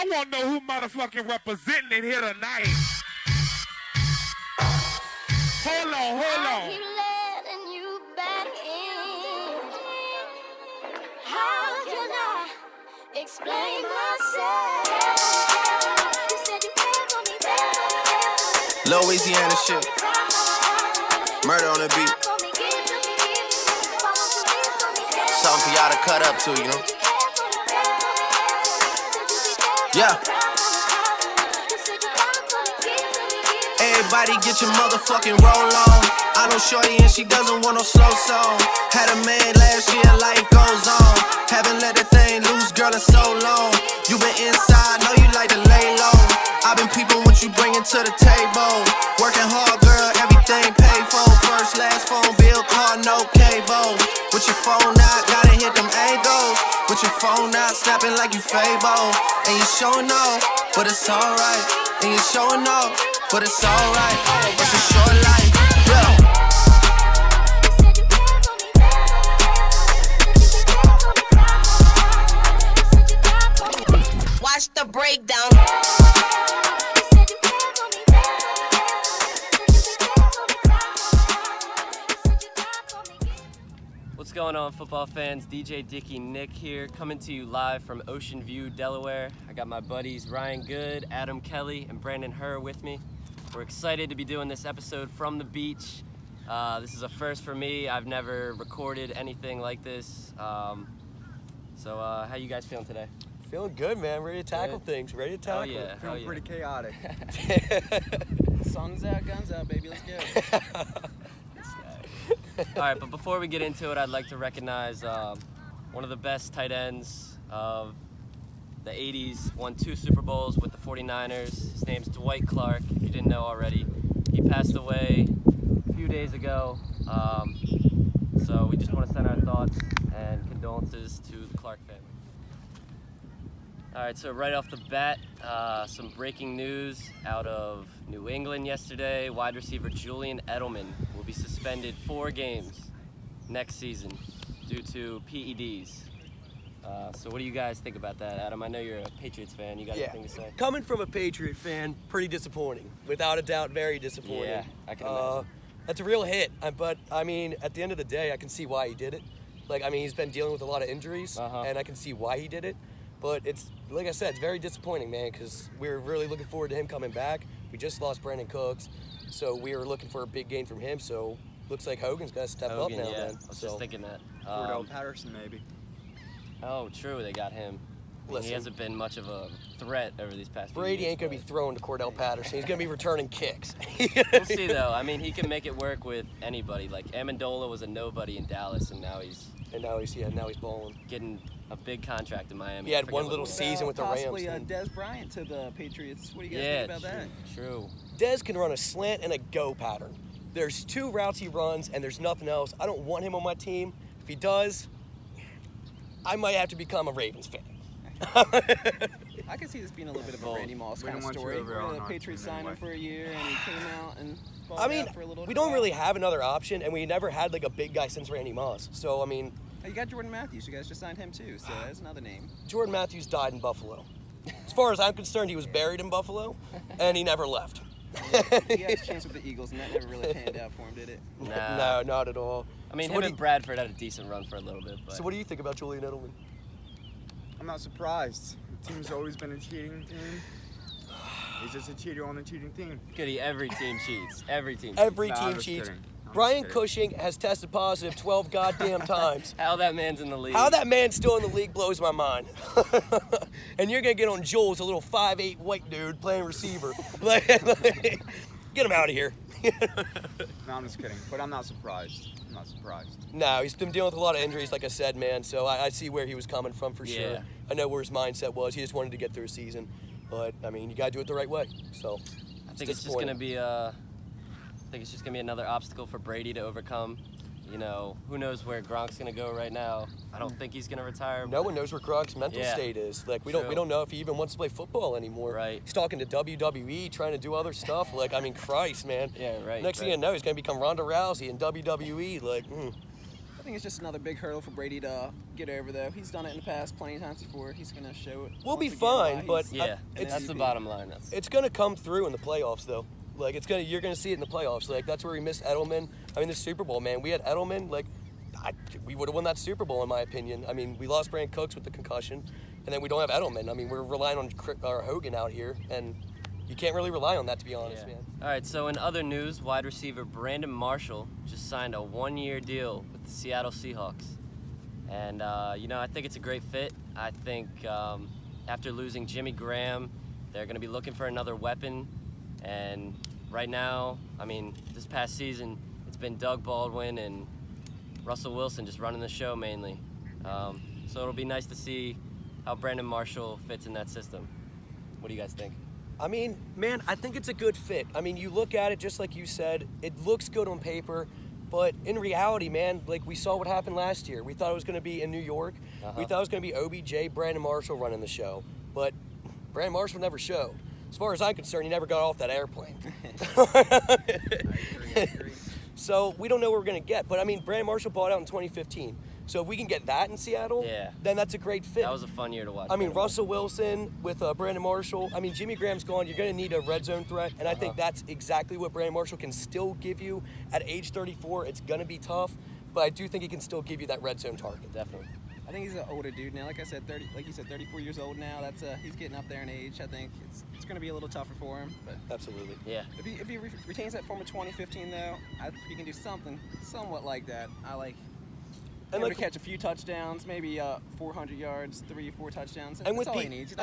I want to know who motherfucking representing it here tonight. Hold on. I keep letting you back in. How can I explain myself? You said you cared for me, Louisiana shit. Murder on the beat. Something for y'all to cut up to, you know? Yeah. Everybody get your motherfucking roll on. I know shorty and she doesn't want no slow song. Had a man last year, life goes on. Haven't let that thing loose, girl, in so long. You been inside, know you like to lay low. I've been peeping what you bringing to the table. Working hard, girl, everything paid for. First, last phone bill, car, no cable. With your phone out, gotta hit them angles. With your phone out, snapping like you Fable. And you showing off, but it's alright. And you showing off, but it's alright. It's a short life, yeah. Watch the breakdown. What's going on, football fans? DJ Dicky Nick here, coming to you live from Ocean View, Delaware. I got my buddies Ryan Goode, Adam Kelly, and Brandon Hoerr with me. We're excited to be doing this episode from the beach. This is a first for me. I've never recorded anything like this. How you guys feeling today? Feeling good, man. Ready to tackle things. Ready to tackle. Yeah. Feeling pretty chaotic. Sun's out, guns out, baby. Let's go. All right, but before we get into it, I'd like to recognize one of the best tight ends of the 80s, won 2 Super Bowls with the 49ers. His name's Dwight Clark, if you didn't know already. He passed away a few days ago, so we just want to send our thoughts and condolences to the Clark family. All right, so right off the bat, some breaking news out of New England yesterday. Wide receiver Julian Edelman will be suspended 4 games next season due to PEDs. So what do you guys think about that, Adam? I know you're a Patriots fan. You got anything to say? Coming from a Patriot fan, pretty disappointing. Without a doubt, very disappointing. Yeah, I can imagine. That's a real hit, but I mean, at the end of the day, I can see why he did it. He's been dealing with a lot of injuries, and I can see why he did it. But it's, like I said, it's very disappointing, man, because we were really looking forward to him coming back. We just lost Brandon Cooks, so we were looking for a big gain from him. So looks like Hogan's got to step up now, yeah. man. I was just thinking that. Cordell Patterson, maybe. Oh, true, they got him. He hasn't been much of a threat over these past few Brady years, ain't going to be throwing to Cordell Patterson. He's going to be returning kicks. We'll see, though. I mean, he can make it work with anybody. Like, Amendola was a nobody in Dallas, and now he's balling. getting a big contract in Miami. He had one little season with the Rams. Possibly Dez Bryant to the Patriots. What do you guys think about that? True. Dez can run a slant and a go pattern. There's 2 routes he runs, and there's nothing else. I don't want him on my team. If he does, I might have to become a Ravens fan. I can see this being a little bit of a Randy Moss kind of story, where the Patriots signed him for a year and he came out and balled out for a little we while. don't really have another option, and we never had a big guy since Randy Moss. So, I mean... You got Jordan Matthews. You guys just signed him too, so that's another name. Jordan Matthews died in Buffalo. As far as I'm concerned, he was buried in Buffalo, and he never left. He had his chance with the Eagles, and that never really panned out for him, did it? Nah. No, not at all. I mean, him and Bradford had a decent run for a little bit. But. So what do you think about Julian Edelman? I'm not surprised. The team's always been a cheating team. He's just a cheater on the cheating team. Goody, every team cheats. Every team cheats. Every team cheats. Brian Cushing has tested positive 12 goddamn times. How that man's in the league. How that man's still in the league blows my mind. And you're going to get on Jules, a little 5'8" white dude playing receiver. Get him out of here. No, I'm just kidding. But I'm not surprised. No, he's been dealing with a lot of injuries, like I said, man. So I see where he was coming from for sure. I know where his mindset was. He just wanted to get through a season. But, I mean, you got to do it the right way. So I think it's just going to be another obstacle for Brady to overcome. You know, who knows where Gronk's going to go right now. I don't think he's going to retire. No one knows where Gronk's mental state is. We don't know if he even wants to play football anymore. Right. He's talking to WWE, trying to do other stuff. Christ, man. Yeah, right. Next thing you know, he's going to become Ronda Rousey in WWE. I think it's just another big hurdle for Brady to get over, though. He's done it in the past plenty of times before. He's going to show it. We'll be fine, but that's the bottom line. It's going to come through in the playoffs, though. Like you're going to see it in the playoffs. Like that's where we missed Edelman. I mean, the Super Bowl, man. We had Edelman. Like we would have won that Super Bowl, in my opinion. I mean, we lost Brandon Cooks with the concussion, and then we don't have Edelman. I mean, we're relying on Hogan out here, and you can't really rely on that, to be honest, man. All right, so in other news, wide receiver Brandon Marshall just signed a 1-year deal with the Seattle Seahawks. And, I think it's a great fit. I think after losing Jimmy Graham, they're going to be looking for another weapon. And right now, I mean, this past season, it's been Doug Baldwin and Russell Wilson just running the show mainly. So it'll be nice to see how Brandon Marshall fits in that system. What do you guys think? I mean, man, I think it's a good fit. I mean, you look at it just like you said, it looks good on paper, but in reality, man, like we saw what happened last year. We thought it was going to be in New York. We thought it was going to be OBJ, Brandon Marshall running the show, but Brandon Marshall never showed. As far as I'm concerned, he never got off that airplane. I agree. So we don't know what we're going to get. But, I mean, Brandon Marshall bought out in 2015. So if we can get that in Seattle, then that's a great fit. That was a fun year to watch. I mean, Russell Wilson with Brandon Marshall. I mean, Jimmy Graham's gone. You're going to need a red zone threat. And I think that's exactly what Brandon Marshall can still give you. At age 34, it's going to be tough. But I do think he can still give you that red zone target. Definitely. I think he's an older dude now. Like I said, 34 years old now. That's he's getting up there in age. I think it's going to be a little tougher for him. But absolutely. Yeah. If he retains that form of 2015, though, I think he can do something somewhat like that. I like him to catch a few touchdowns, maybe 400 yards, 3 or 4 touchdowns. That's all he needs.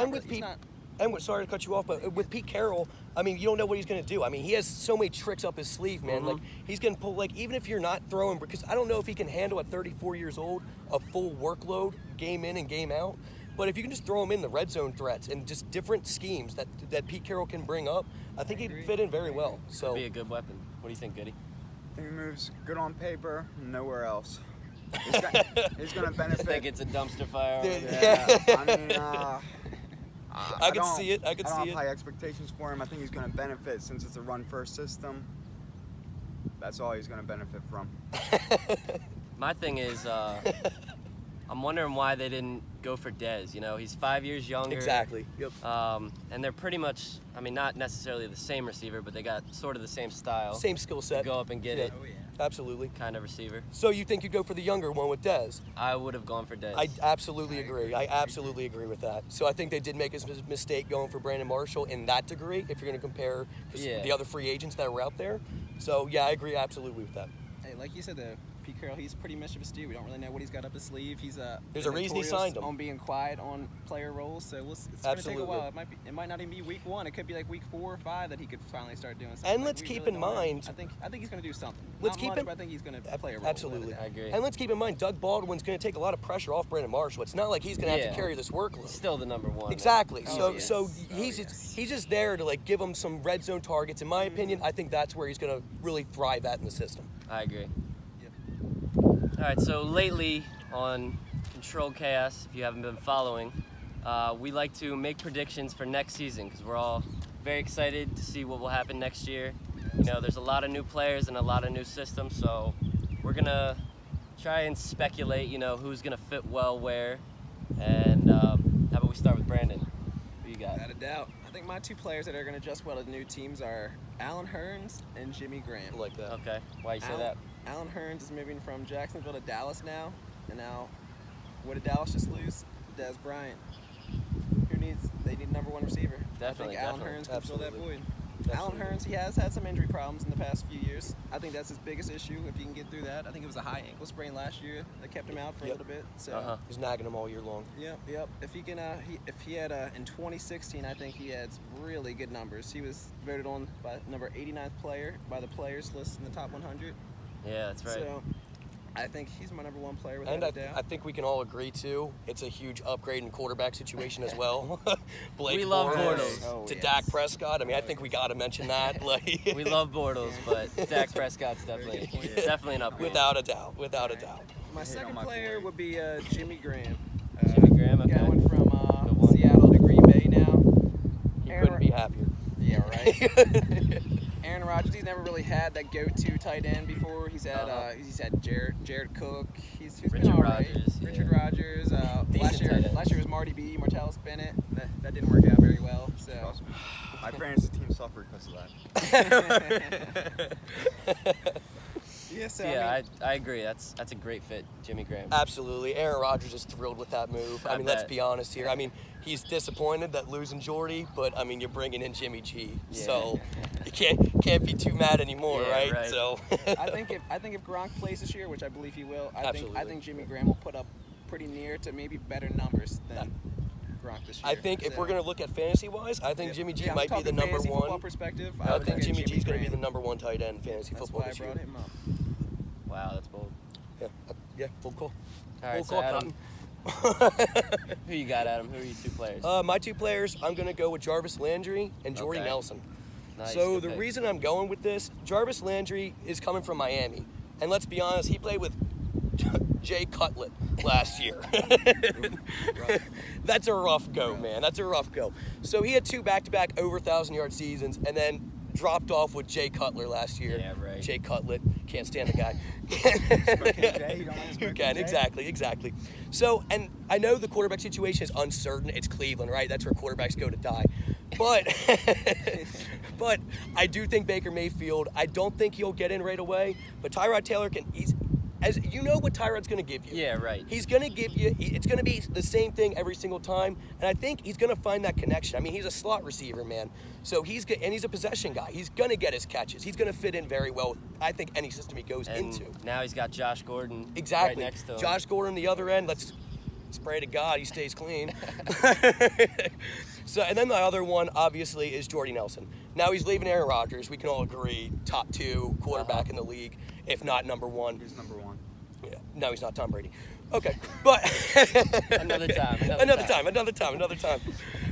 Sorry to cut you off, but with Pete Carroll, I mean, you don't know what he's going to do. I mean, he has so many tricks up his sleeve, man. Like, he's going to pull, like, even if you're not throwing, because I don't know if he can handle at 34 years old a full workload, game in and game out. But if you can just throw him in the red zone threats and just different schemes that Pete Carroll can bring up, I think he'd fit in very well. So be a good weapon. What do you think, Goody? I think he moves good on paper, nowhere else. He's going to benefit. I think it's a dumpster fire. Yeah, I mean, I can see it. I don't have high expectations for him. I think he's going to benefit since it's a run-first system. That's all he's going to benefit from. My thing is, I'm wondering why they didn't go for Dez. You know, he's 5 years younger. Exactly. Yep. And they're pretty much, I mean, not necessarily the same receiver, but they got sort of the same style. Same skill set. Go up and get it. Oh, yeah. Absolutely. Kind of receiver. So you think you'd go for the younger one with Dez? I would have gone for Dez. I absolutely agree. I absolutely agree with that. So I think they did make a mistake going for Brandon Marshall in that degree, if you're going to compare the other free agents that were out there. So, yeah, I agree absolutely with that. Hey, like you said, though, Pete Carroll, he's pretty mischievous dude. We don't really know what he's got up his sleeve. He's there's a reason he signed him on being quiet on player roles. So it's going to take a while. It might not even be week 1. It could be like week 4 or 5 that he could finally start doing something. And let's keep in mind, I think he's going to do something. I think he's going to play a role. Absolutely, I agree. And let's keep in mind, Doug Baldwin's going to take a lot of pressure off Brandon Marshall. It's not like he's going to have to carry this workload. Still the number 1. Exactly. So he's just there to like give him some red zone targets. In my opinion, I think that's where he's going to really thrive at in the system. I agree. All right, so lately on Controlled Chaos, if you haven't been following, we like to make predictions for next season because we're all very excited to see what will happen next year. You know, there's a lot of new players and a lot of new systems, so we're going to try and speculate, you know, who's going to fit well where. And how about we start with Brandon? Who you got? Without a doubt. I think my 2 players that are going to adjust well to new teams are Alan Hearns and Jimmy Graham. I like that. Okay. Why you say that? Alan Hearns is moving from Jacksonville to Dallas now. And now, what did Dallas just lose? Des Bryant. They need number 1 receiver. Definitely. I think Alan Hearns can fill that void. Absolutely. Alan Hearns, he has had some injury problems in the past few years. I think that's his biggest issue, if he can get through that. I think it was a high ankle sprain last year that kept him out for a little bit. So he's nagging him all year long. Yep. If he can, if he had in 2016, I think he had really good numbers. He was voted on by number 89th player by the players list in the top 100. Yeah, that's right. So I think he's my number 1 player without and a doubt. I think we can all agree too. It's a huge upgrade in quarterback situation as well. Blake We love Bortles to Dak Prescott. I mean, I think we got to mention that. Like we love Bortles, but Dak Prescott's definitely an upgrade. Without a doubt. My second player would be Jimmy Graham. Jimmy Graham, okay. Going from Seattle to Green Bay now. He couldn't be happier. Yeah, right. Aaron Rodgers, never really had that go-to tight end before. He's had Jared Cook. He's Richard been all right. Rodgers, yeah. Richard Rodgers. Decent tight end. Last year was Marty B. Martellus Bennett. That didn't work out very well. So Trust me. My fantasy team suffered because of that. yeah, so Yeah, I agree. That's a great fit, Jimmy Graham. Absolutely. Aaron Rodgers is thrilled with that move. I mean, let's bet. be honest here. I mean, he's disappointed that losing Jordy, but I mean, you're bringing in Jimmy G, Yeah. so you can't be too mad anymore, Yeah, right? right. So I think if Gronk plays this year, which I believe he will, I Absolutely. think Jimmy Graham will put up pretty near to maybe better numbers than Gronk this year. I think if So- we're gonna look at fantasy-wise, I think Jimmy G Yeah, I'm might be the talking number fantasy football one. perspective. I would think look at Jimmy G's gonna be the Graham. number one tight end in fantasy That's football why I this year. brought him up. Wow, that's bold. Yeah, full call. All right, Full so call, Adam, Cotton. who you got, Adam? Who are your two players? My two players, I'm gonna go with Jarvis Landry and Jordy Okay. Nelson. Nice, So good the pick. reason I'm going with this, Jarvis Landry is coming from Miami, and let's be honest, he played with Jay Cutlet last year. That's a rough go, man. That's a rough go. So he had two back-to-back over 1,000-yard seasons, and then dropped off with Jay Cutler last year. Yeah, right. Jay Cutlet, can't stand the guy. Jay, you don't like Who Jay? can? Exactly. So, and I know the quarterback situation is uncertain. It's Cleveland, right? That's where quarterbacks go to die. But, but I do think Baker Mayfield, I don't think he'll get in right away. But Tyrod Taylor as you know what Tyrod's going to give you. Yeah, right. He's going to give you, it's going to be the same thing every single time. And I think he's going to find that connection. I mean, he's a slot receiver, man. So he's a possession guy. He's going to get his catches. He's going to fit in very well, I think, any system he goes And into. now he's got Josh Gordon Exactly. right next to him. Josh Gordon, the other end. Let's pray to God he stays clean. So, and then the other one, obviously, is Jordy Nelson. Now he's leaving Aaron Rodgers. We can all agree, top two quarterback in the league, if not number one. He's number one. Yeah. No, he's not Tom Brady. Okay, but Another time. Another time.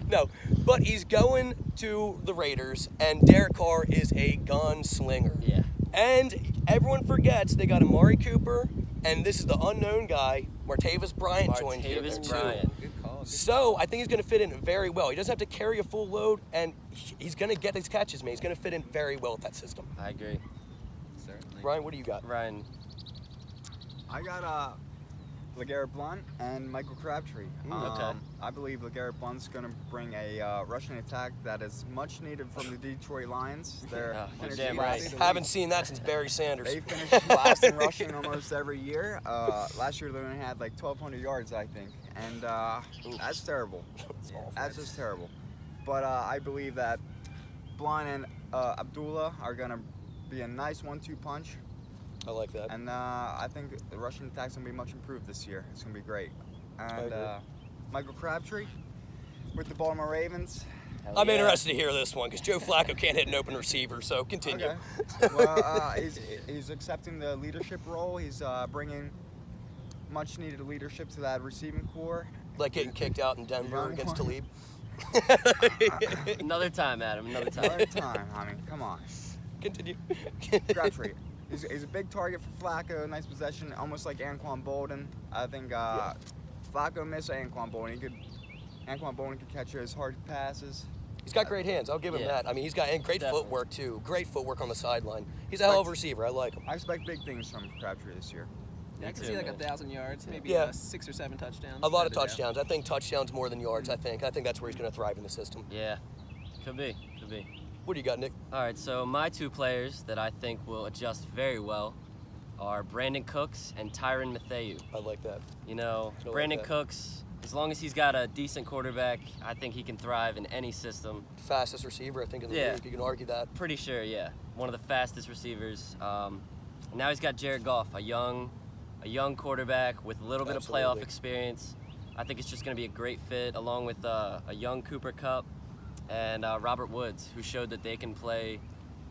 No, but he's going to the Raiders, and Derek Carr is a gunslinger. Yeah. And everyone forgets they got Amari Cooper, and this is the unknown guy, Martavis Bryant joined here Martavis too. Bryant. Good call. So I think he's going to fit in very well. He doesn't have to carry a full load, and he's going to get his catches, man. He's going to fit in very well with that system. I agree. Certainly. Ryan, what do you got? Ryan, I got LeGarrette Blount and Michael Crabtree. Okay. I believe LeGarrette Blount's going to bring a rushing attack that is much needed from the Detroit Lions. They're Oh, finished damn last- right. Haven't seen that since Barry Sanders. They finished last in rushing almost every year. Last year they only had like 1,200 yards, I think, and that's terrible. That's just terrible. But I believe that Blount and Abdullah are going to be a nice 1-2 punch. I like that. And I think the rushing attack's going to be much improved this year. It's going to be great. And agree. Michael Crabtree with the Baltimore Ravens. hell I'm yeah. interested to hear this one because Joe Flacco can't hit an open receiver, so continue. Okay. Well, he's accepting the leadership role. He's bringing much needed leadership to that receiving core. Like getting kicked out in Denver against Talib. Another time, Adam. Another time. Another time, I mean, come on. Continue. Crabtree. He's a big target for Flacco. Nice possession, almost like Anquan Bolden. I think Flacco missed Anquan Bolden. Anquan Bolden could catch his hard passes. He's got great hands. I'll give him Yeah. that. I mean, he's got and great Definitely. footwork too. Great footwork on the sideline. He's a hell of a receiver. I like him. I expect big things from Crabtree this year. Yeah, I Me can too, see like man. 1,000 yards, maybe Yeah. 6 or 7 touchdowns. A lot of without a doubt. touchdowns. I think touchdowns more than yards. I think that's where he's going to thrive in the system. Yeah. Could be. What do you got, Nick? All right, so my two players that I think will adjust very well are Brandon Cooks and Tyrann Mathieu. I like that. You know, I like Brandon that. Cooks, as long as he's got a decent quarterback, I think he can thrive in any system. Fastest receiver, I think, in the Yeah. league. You can argue that. Pretty sure, yeah. One of the fastest receivers. Now he's got Jared Goff, a young quarterback with a little bit of playoff Absolutely. experience. I think it's just going to be a great fit, along with a young Cooper Kupp and Robert Woods, who showed that they can play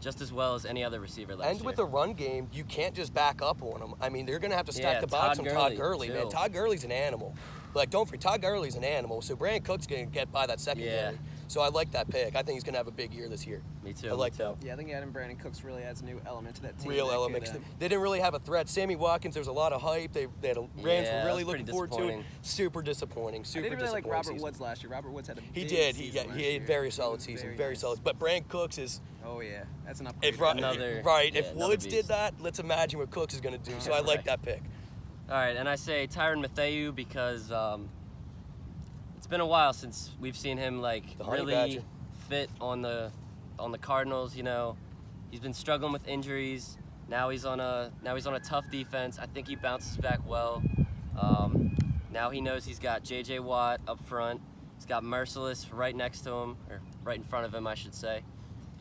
just as well as any other receiver last year. And with the run game, you can't just back up on them. I mean, they're going to have to stack Yeah, the box Todd on Todd Gurley, Gurley, man. too. Todd Gurley's an animal. Like, don't forget, Todd Gurley's an animal. So Brandon Cook's going to get by that secondary. Yeah. So I like that pick. I think he's going to have a big year this year. Me too. I like that. Yeah, I think Adam Brandon Cooks really adds a new element to that team. Real that elements. could, They didn't really have a threat. Sammy Watkins, there was a lot of hype. Rams were really that's looking pretty forward to it. disappointing. Super disappointing. I Super didn't really like disappointing Robert season. Woods last year. Robert Woods had a He big did. season He last had year. very solid season. Very nice. solid. But Brandon Cooks is. Oh yeah, that's an upgrade. If Another- right, yeah, if another Woods did beast. that, let's imagine what Cooks is going to do. So I like that pick. All right, and I say Tyrann Mathieu because it's been a while since we've seen him like The Honey really Badger. fit on the Cardinals. You know, he's been struggling with injuries. Now he's on a tough defense. I think he bounces back well. Now he knows he's got J.J. Watt up front. He's got Merciless right next to him, or right in front of him, I should say.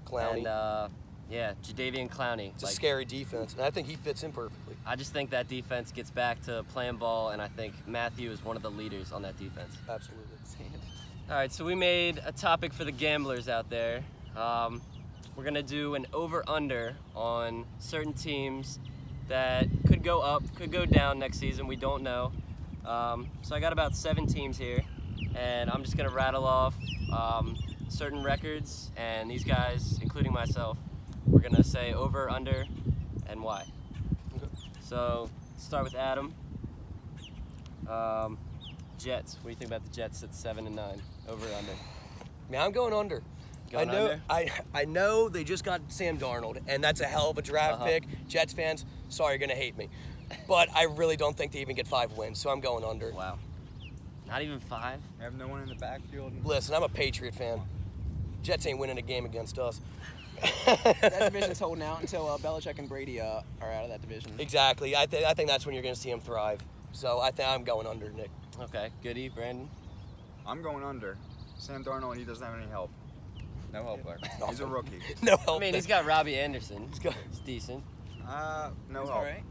Clowney. And yeah, Jadeveon Clowney. It's a scary defense, and I think he fits in perfectly. I just think that defense gets back to playing ball, and I think Matthew is one of the leaders on that defense. Absolutely. All right, so we made a topic for the gamblers out there. We're gonna do an over/under on certain teams that could go up, could go down next season. We don't know. So I got about 7 teams here, and I'm just gonna rattle off certain records, and these guys, including myself, we're gonna say over, under, and why. Okay. So start with Adam. Jets. What do you think about the Jets at 7 and 9? Over or under? Man, I'm going under. Going I know. under? I know they just got Sam Darnold, and that's a hell of a draft pick. Jets fans, sorry, you're gonna hate me, but I really don't think they even get 5 wins. So I'm going under. Wow. Not even 5? We have no one in the backfield. Listen, I'm a Patriot fan. Jets ain't winning a game against us. That division's holding out until Belichick and Brady are out of that division. Exactly. I think that's when you're going to see him thrive. So I think I'm going under, Nick. Okay. Goody, Brandon. I'm going under. Sam Darnold, he doesn't have any help. No help there. He's a rookie. No I help. mean, he's got Robbie Anderson. He's got- He's decent. No He's help. all right.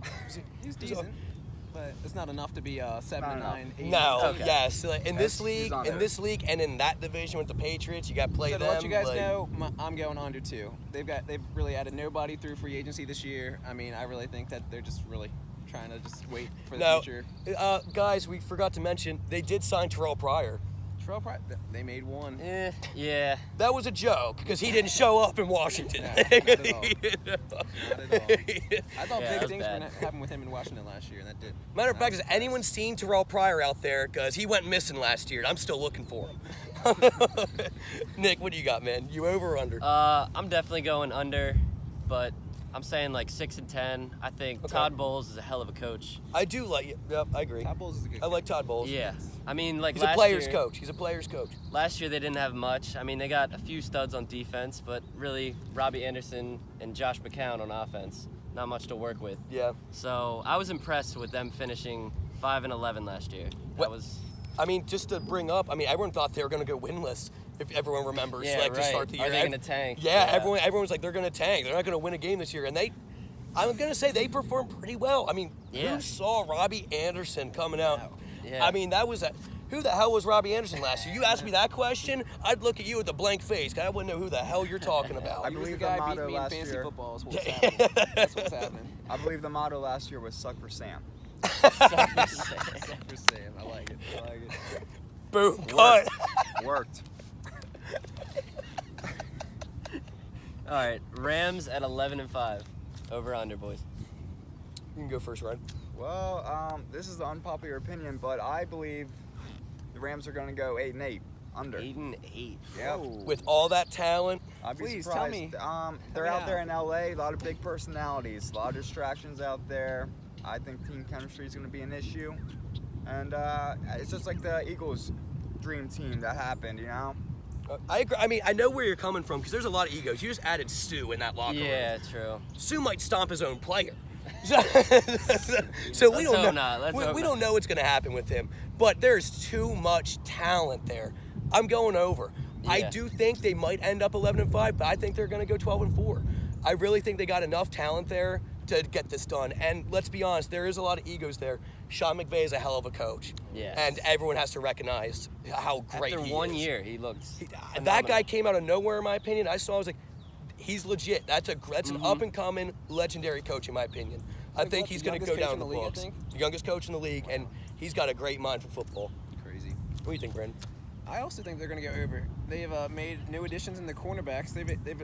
He's decent, but it's not enough to be 7 Not and enough. 9. 8. No, Okay. yes. Like, in this He's league, under. and in that division with the Patriots, you got to play So to them. let you guys like- know, I'm going under too. They've really added nobody through free agency this year. I mean, I really think that they're just really trying to just wait for the No, future. guys, we forgot to mention they did sign Terrell Pryor. Terrell Pryor, they made one. Yeah. That was a joke because he didn't show up in Washington. No, not at all. Not at all. I thought Yeah, that big was things bad. happened with him in Washington last year, and that did. Matter of fact, has anyone seen Terrell Pryor out there? Because he went missing last year. And I'm still looking for him. Nick, what do you got, man? You over or under? I'm definitely going under, but I'm saying like 6 and 10. I think Okay. Todd Bowles is a hell of a coach. I do like it. Yep, I agree. Todd Bowles is a good. I like Todd Bowles. Yeah. I mean, like He's a last player's year, coach. He's a player's coach. Last year they didn't have much. I mean, they got a few studs on defense, but really Robbie Anderson and Josh McCown on offense. Not much to work with. Yeah. So I was impressed with them finishing 5 and 11 last year. What- That was. I mean, just to bring up, I mean, everyone thought they were going to go winless, if everyone remembers, Yeah, like, to right. start the Are year. they gonna tank? Yeah, Yeah. everyone was like, they're going to tank. They're not going to win a game this year. And I'm going to say they performed pretty well. I mean, Yeah. who saw Robbie Anderson coming out? Yeah. I mean, who the hell was Robbie Anderson last year? You asked me that question, I'd look at you with a blank face, 'cause I wouldn't know who the hell you're talking about. I He was the believe the guy beating motto me in last fantasy year. football is what's happening. That's what's happening. I believe the motto last year was "Suck for Sam." Except for Sam. I like it. I like it. Boom, cut. Worked. All right, Rams at 11 and 5. Over under, boys. You can go first, Ryan. Well, this is the unpopular opinion, but I believe the Rams are going to go 8 and 8 under. 8 and 8. Yep. With all that talent, I'd be Please, tell surprised. me. They're Help me out there out. in LA, a lot of big personalities, a lot of distractions out there. I think team chemistry is going to be an issue. And it's just like the Eagles' dream team that happened, you know? I agree. I mean, I know where you're coming from because there's a lot of egos. You just added Stu in that locker room. Yeah, true. Stu might stomp his own player. So we Let's don't know. hope not. Let's hope We not. don't know what's going to happen with him. But there's too much talent there. I'm going over. I Yeah. do think they might end up 11 and 5, but I think they're going to go 12 and 4. I really think they got enough talent there to get this done. And let's be honest, there is a lot of egos there. Sean McVay is a hell of a coach. Yes. And everyone has to recognize how great After he one is. year, he looked. That guy came out of nowhere, in my opinion. I was like, he's legit. That's an Mm-hmm. up and coming legendary coach, in my opinion. I think he's going to go down the league, I books. think? The youngest coach in the league, and he's got a great mind for football. Crazy. What do you think, Brandon? I also think they're going to go over. They've made new additions in the cornerbacks. They've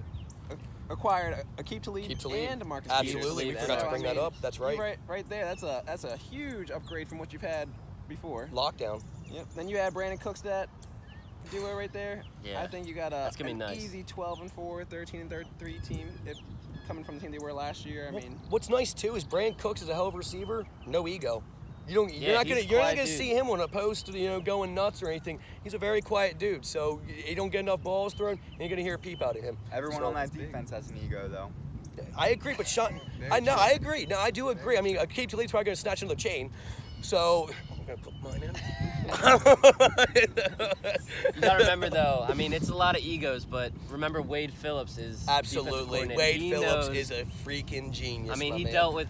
acquired Aqib Talib and Marcus Absolutely, we Peters. forgot to bring that up. That's right. Right there. That's a huge upgrade from what you've had before. Lockdown. Yep. Then you add Brandon Cooks that duo right there. Yeah. I think you got That's gonna be an nice. easy 12-4, 13-3 team. Coming from the team they were last year. I mean, What's nice too is Brandon Cooks is a hell of a receiver. No ego. You're Yeah, not he's a gonna quiet dude. see him on a post, going nuts or anything. He's a very quiet dude. So you don't get enough balls thrown, and you're gonna hear a peep out of him. Everyone So, on that defense has an ego, though. I agree, but Sean, I agree. No, I do agree. I mean, Aqib Talib's probably gonna snatch another chain. So I'm gonna put mine in. You gotta remember though, I mean, it's a lot of egos, but remember Wade Phillips is defensive Absolutely. coordinator. Wade He Phillips knows- is a freaking genius. I mean, my he man. dealt with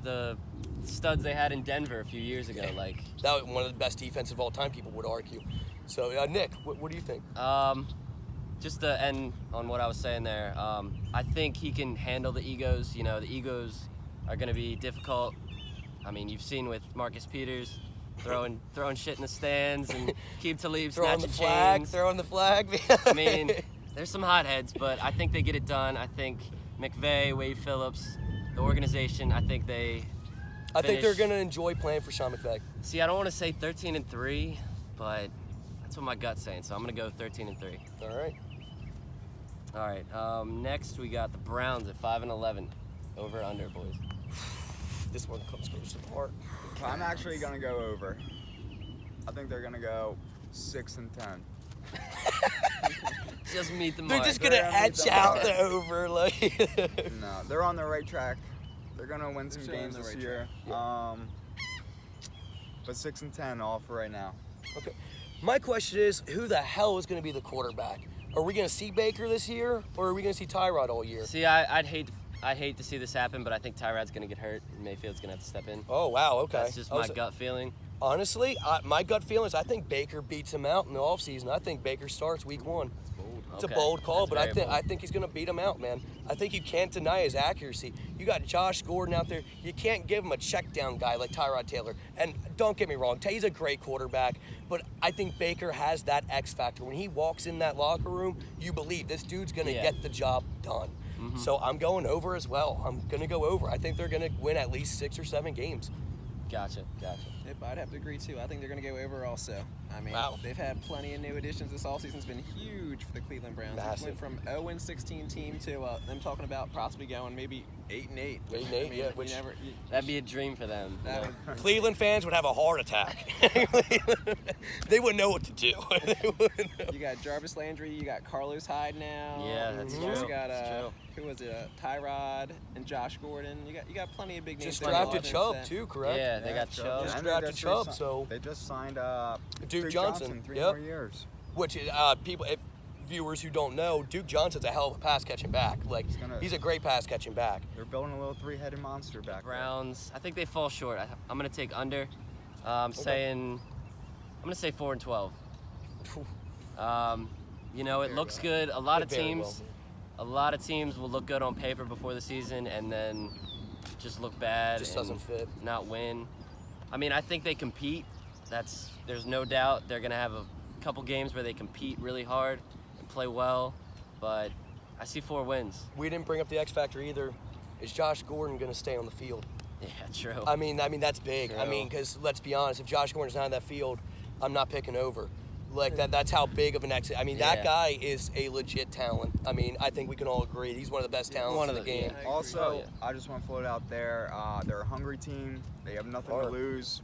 the studs they had in Denver a few years ago. Like, that was one of the best defenses of all time. People would argue. So Nick, what do you think? just to end on what I was saying there, I think he can handle the egos. You know, the egos are going to be difficult. I mean, you've seen with Marcus Peters throwing shit in the stands and Aqib Talib Throwing snatching the flag. chains. Throwing the flag. I mean, there's some hotheads, but I think they get it done. I think McVay, Wade Phillips, the organization, I think they I think they're finish- going to enjoy playing for Sean McVay. See, I don't want to say 13-3, but that's what my gut's saying, so I'm going to go 13-3. All right. All right, next we got the Browns at 5-11. Over, under, boys. This one comes close to the heart. I'm actually gonna go over. I think they're gonna go 6-10. Just meet the They're mark. just going to They're gonna etch beat the out Bucs. the over. Like. No, they're on the right track. They're gonna win some They're on games the this right year. But 6-10 all for right now. Okay. My question is, who the hell is going to be the quarterback? Are we going to see Baker this year, or are we going to see Tyrod all year? See, I'd hate to see this happen, but I think Tyrod's going to get hurt, and Mayfield's going to have to step in. Oh, wow, okay. That's just my gut feeling. Honestly, my gut feeling is I think Baker beats him out in the offseason. I think Baker starts week 1. It's Okay, a bold call, that's but very I bold. think he's going to beat him out, man. I think you can't deny his accuracy. You got Josh Gordon out there. You can't give him a check down guy like Tyrod Taylor. And don't get me wrong, he's a great quarterback, but I think Baker has that X factor. When he walks in that locker room, you believe this dude's going to Yeah. get the job done. So I'm going over as well. I'm going to go over. I think they're going to win at least 6 or 7 games. Gotcha. Yep, I'd have to agree too. I think they're going to go over also. I mean, Wow. they've had plenty of new additions. This offseason's been huge for the Cleveland Browns. They Massive. went from 0-16 team to them talking about possibly going maybe 8-8. 8-8, yeah, you which- that'd That'd be a dream for them. you that know? would, Cleveland fans would have a heart attack. They wouldn't know what to do. They wouldn't know. you got Jarvis Landry, you got Carlos Hyde now. Yeah, that's you true. also got That's true. who was it? Tyrod and Josh Gordon. You got plenty of big names. Just on the drafted offense Chubb that- too, correct? Yeah, they got Chubb. Just And they drafted just Chubb, re-si- so they just signed Duke Johnson. 3 Yep. more years. Which people, if viewers who don't know, Duke Johnson's a hell of a pass catching back. Like he's a great pass catching back. They're building a little 3-headed monster back there. Browns, I think they fall short. I'm going to take under. I'm going to say 4-12. You know, it looks good. A lot of Very teams will look good on paper before the season and then just look bad. Just and doesn't fit. Not win. I mean, I think they compete. There's no doubt they're going to have a couple games where they compete really hard and play well, but I see 4 wins. We didn't bring up the X factor either. Is Josh Gordon going to stay on the field? Yeah, true. I mean that's big. I True. mean, because let's be honest, if Josh Gordon's not on that field, I'm not picking over. Like that's how big of an X. I mean, that Yeah. guy is a legit talent. I mean, I think we can all agree he's one of the best talents One in of the the- game. yeah. Also, Oh, yeah. I just want to float out there. They're a hungry team. They have nothing to Are. lose.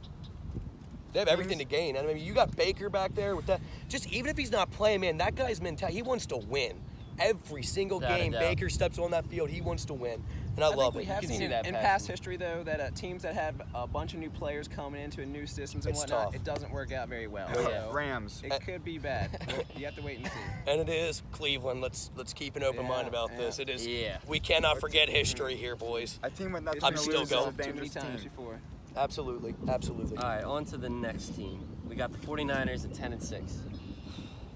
They have everything to gain. I mean, you got Baker back there with that. Just even if he's not playing, man, that guy's mentality. He wants to win. Every single Without a game, doubt. Baker steps on that field, he wants to win, and I love think it. we have can seen see in, that in passion. past history though that teams that have a bunch of new players coming into new systems and It's whatnot, tough. it doesn't work out very well. Oh, yeah. So Rams. it could be bad. You have to wait and see. And it is Cleveland. Let's keep an open mind about Yeah. this. It is. Yeah. We cannot forget history here, boys. A team with nothing I'm to still lose going. is a Too many dangerous times team. before. Absolutely. All right, on to the next team. We got the 49ers at 10-6.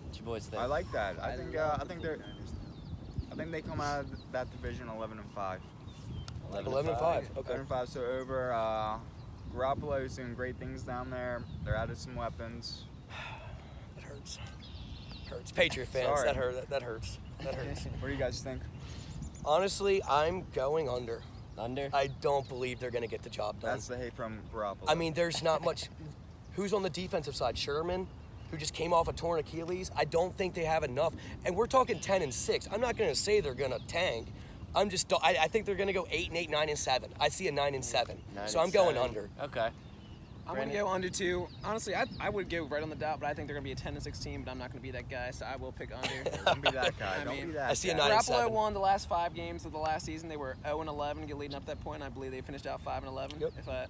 What you boys think? I like that. I think they come out of that division 11-5. 11-5. Okay. 11-5. So over. Garoppolo's doing great things down there. They're out of some weapons. It hurts. hurts. Patriot fans, Sorry. that hurts. That hurts. What do you guys think? Honestly, I'm going under. Under? I don't believe they're going to get the job done. That's the hate from Garoppolo. I mean, there's not much. Who's on the defensive side? Sherman, who just came off a torn Achilles. I don't think they have enough. And we're talking 10-6. I'm not going to say they're going to tank. I think they're going to go 8-8, 9-7. I see a 9-7. So I'm going under. Okay. I'm going to go under 2. Honestly, I would go right on the dot, but I think they're going to be a 10-6 team, but I'm not going to be that guy, so I will pick under. Don't be that guy. I Don't mean, be that I see a guy. 9-7. Garoppolo won the last 5 games of the last season. They were 0-11 leading up to that point. I believe they finished out 5-11. Yep. If my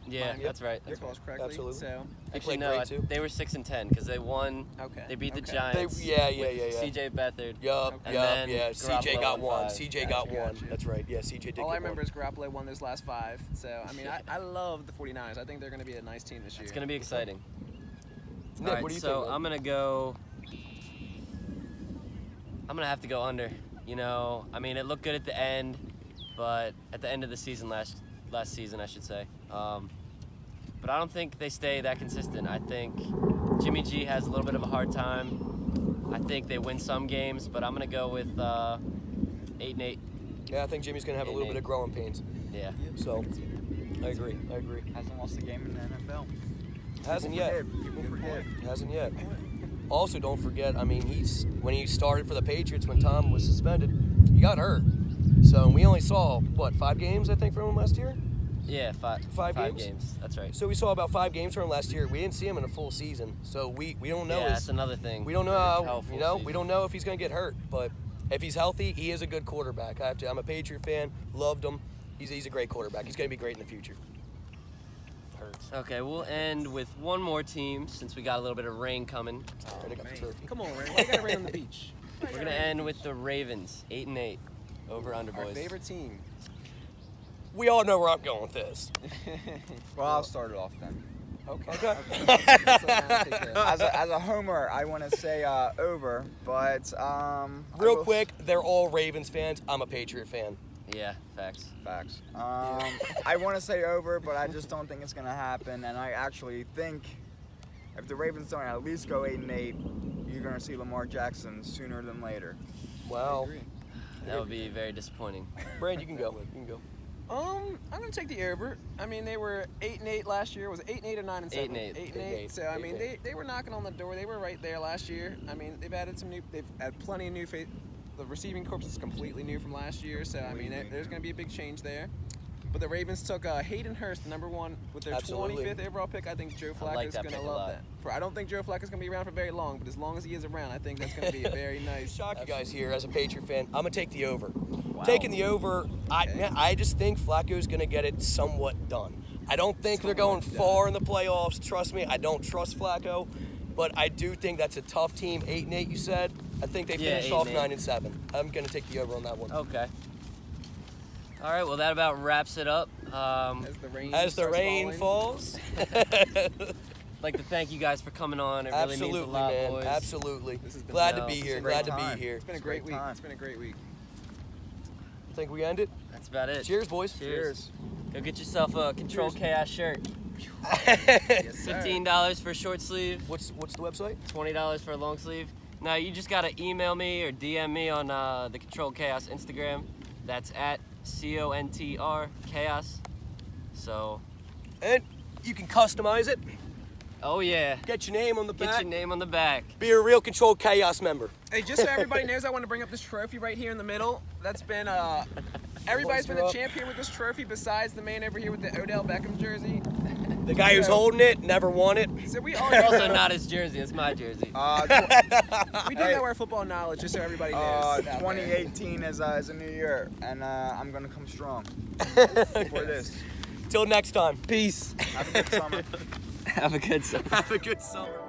Yeah, mind that's right. recalls correctly. Absolutely. So They Actually, played no, great, too. they were 6-10 because they won. Okay. They beat the Okay. Giants. Yeah. CJ Beathard. Yup, And yup, then yeah. CJ Garoppolo got won one. 5. CJ got Gotcha. one. That's right. Yeah, CJ did all I get remember one. is Garoppolo won those last 5. So, I mean, I love the 49ers. I think they're going to be a nice team this year. It's going to be exciting. Nick, All right, what do you so think, man? I'm going to have to go under. You know, I mean, it looked good at the end, but at the end of the season, last season, I should say. But I don't think they stay that consistent. I think Jimmy G has a little bit of a hard time. I think they win some games, but I'm going to go with 8-8. Yeah, I think Jimmy's going to have a little bit of growing pains. Yeah. So, I agree. Hasn't lost a game in the NFL. Hasn't yet. People forget. Hasn't yet. Also, don't forget, I mean, when he started for the Patriots when Tom was suspended, he got hurt. So we only saw, 5 games, I think, from him last year? Yeah, five games. That's right. So we saw about 5 games from him last year. We didn't see him in a full season. So we don't know. Yeah, that's another thing. We don't know how, full we season. don't know if he's going to get hurt. But if he's healthy, he is a good quarterback. I'm a Patriot fan, loved him. He's a great quarterback. He's going to be great in the future. Okay, we'll end with one more team since we got a little bit of rain coming. All right, I got the trophy. Come on, Ray. Why you got to rain on the beach? We're going to end with the Ravens, 8-8, over under Our boys. favorite team. We all know where I'm going with this. Well, I'll start it off then. Okay. As a homer, I want to say over, but Real quick, they're all Ravens fans. I'm a Patriot fan. Yeah, facts. Facts. I want to say over, but I just don't think it's going to happen. And I actually think if the Ravens don't at least go 8-8, you're going to see Lamar Jackson sooner than later. Wow. That would be very disappointing. Brand, you can go. I'm gonna take the over. I mean, they were 8-8 last year. Was it 8-8 or 9-7? 8-8. 8-8. So I mean, 8-8. they were knocking on the door. They were right there last year. I mean, they've added plenty of new faith. The receiving corps is completely new from last year. So I mean, there's gonna be a big change there. But the Ravens took Hayden Hurst, number 1, with their Absolutely. 25th overall pick. I think Joe I like Flacco's that gonna pick a love lot. that. I don't think Joe Flacco's gonna be around for very long, but as long as he is around, I think that's gonna be a very nice. Shock you guys here as a Patriot fan. I'm gonna take the over. Taking the over. I just think Flacco's gonna get it somewhat done. I don't think they're going far in the playoffs. Trust me, I don't trust Flacco, but I do think that's a tough team. 8-8, you said. I think they Yeah, finished off 8-8. 9-7. I'm gonna take the over on that one. Okay. All right, well, that about wraps it up. As the rain Falls. I'd like to thank you guys for coming on. It really means a Absolutely, lot, man. boys. Absolutely. This has been Glad to no, be this here. is a Glad great to time. be here. It's been a great week. time. It's been a great week. Think we end it? That's about it. Cheers, boys. Cheers. Go get yourself a Control Chaos shirt. Yes, sir. $15 for a short sleeve, What's the website? $20 for a long sleeve. Now, you just got to email me or DM me on the Control Chaos Instagram. That's at CONTR Chaos. So, And you can customize it. oh yeah. Get your name on the Get back. your name on the back. Be a real Controlled Chaos member. Hey, just so everybody knows, I want to bring up this trophy right here in the middle. That's been everybody's been the champion with this trophy besides the man over here with the Odell Beckham jersey. The guy who's holding it never won it. So we all Also not his jersey, it's my jersey. we do know our football knowledge, just so everybody knows. out there. 2018 is a new year, and I'm going to come strong for this. Till next time. Peace. Have a good summer. Have a good summer. Have a good summer.